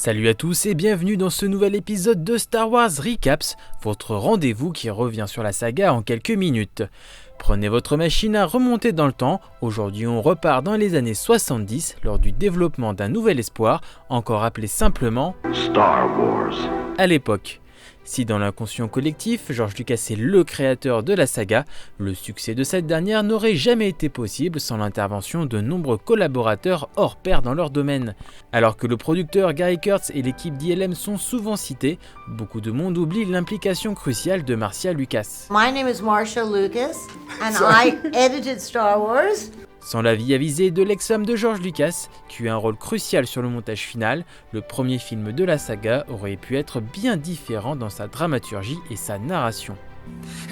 Salut à tous et bienvenue dans ce nouvel épisode de Star Wars Recaps, votre rendez-vous qui revient sur la saga en quelques minutes. Prenez votre machine à remonter dans le temps, aujourd'hui on repart dans les années 70 lors du développement d'un nouvel espoir, encore appelé simplement Star Wars. À l'époque. Si dans l'inconscient collectif, George Lucas est le créateur de la saga, le succès de cette dernière n'aurait jamais été possible sans l'intervention de nombreux collaborateurs hors pair dans leur domaine. Alors que le producteur Gary Kurtz et l'équipe d'ILM sont souvent cités, beaucoup de monde oublie l'implication cruciale de Marcia Lucas. My name is Marcia Lucas and I edited Star Wars. Sans l'avis avisé de l'ex-femme de George Lucas, qui eut un rôle crucial sur le montage final, le premier film de la saga aurait pu être bien différent dans sa dramaturgie et sa narration.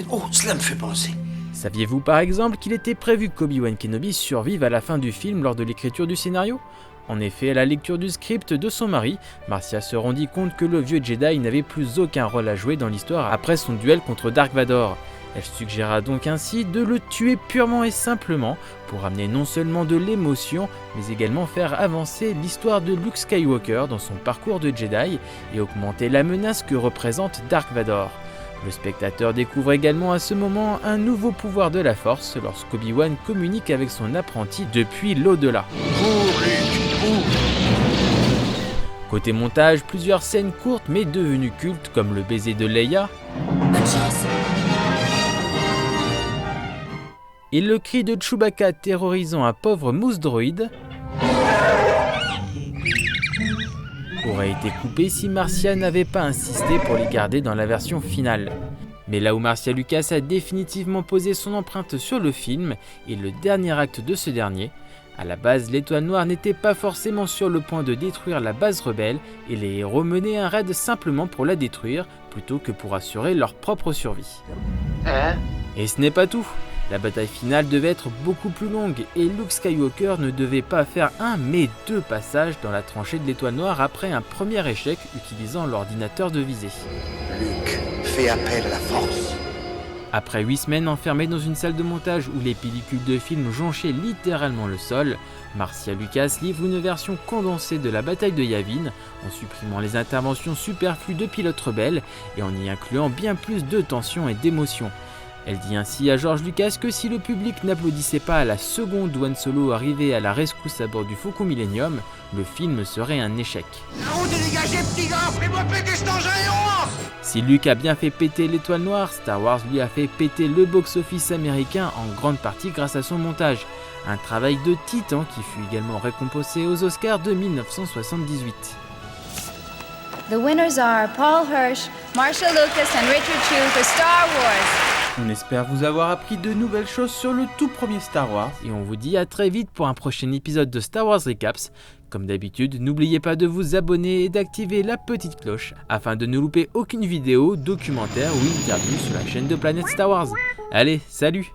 Oh, cela me fait penser. Saviez-vous par exemple qu'il était prévu qu'Obi-Wan Kenobi survive à la fin du film lors de l'écriture du scénario ? En effet, à la lecture du script de son mari, Marcia se rendit compte que le vieux Jedi n'avait plus aucun rôle à jouer dans l'histoire après son duel contre Dark Vador. Elle suggéra donc ainsi de le tuer purement et simplement pour amener non seulement de l'émotion, mais également faire avancer l'histoire de Luke Skywalker dans son parcours de Jedi et augmenter la menace que représente Dark Vador. Le spectateur découvre également à ce moment un nouveau pouvoir de la Force lorsqu'Obi-Wan communique avec son apprenti depuis l'au-delà. Côté montage, plusieurs scènes courtes mais devenues cultes comme le baiser de Leia et le cri de Chewbacca terrorisant un pauvre mousse droïde aurait été coupé si Marcia n'avait pas insisté pour les garder dans la version finale. Mais là où Marcia Lucas a définitivement posé son empreinte sur le film et le dernier acte de ce dernier, à la base l'Étoile Noire n'était pas forcément sur le point de détruire la base rebelle et les héros menaient un raid simplement pour la détruire plutôt que pour assurer leur propre survie. Et ce n'est pas tout. La bataille finale devait être beaucoup plus longue et Luke Skywalker ne devait pas faire un mais deux passages dans la tranchée de l'Étoile Noire après un premier échec utilisant l'ordinateur de visée. Luke fait appel à la force. Après 8 semaines enfermés dans une salle de montage où les pellicules de film jonchaient littéralement le sol, Marcia Lucas livre une version condensée de la bataille de Yavin en supprimant les interventions superflues de pilotes rebelles et en y incluant bien plus de tension et d'émotion. Elle dit ainsi à George Lucas que si le public n'applaudissait pas à la seconde où Han Solo arrivait à la rescousse à bord du Faucon Millenium, le film serait un échec. La route est dégagée, petit gars, fais-moi péter cet engin géant. Si Luke a bien fait péter l'Étoile Noire, Star Wars lui a fait péter le box-office américain en grande partie grâce à son montage. Un travail de titan qui fut également récompensé aux Oscars de 1978. The winners are Paul Hirsch, Marcia Lucas and Richard Chew for Star Wars. On espère vous avoir appris de nouvelles choses sur le tout premier Star Wars et on vous dit à très vite pour un prochain épisode de Star Wars Recaps. Comme d'habitude, n'oubliez pas de vous abonner et d'activer la petite cloche afin de ne louper aucune vidéo, documentaire ou interview sur la chaîne de Planète Star Wars. Allez, salut!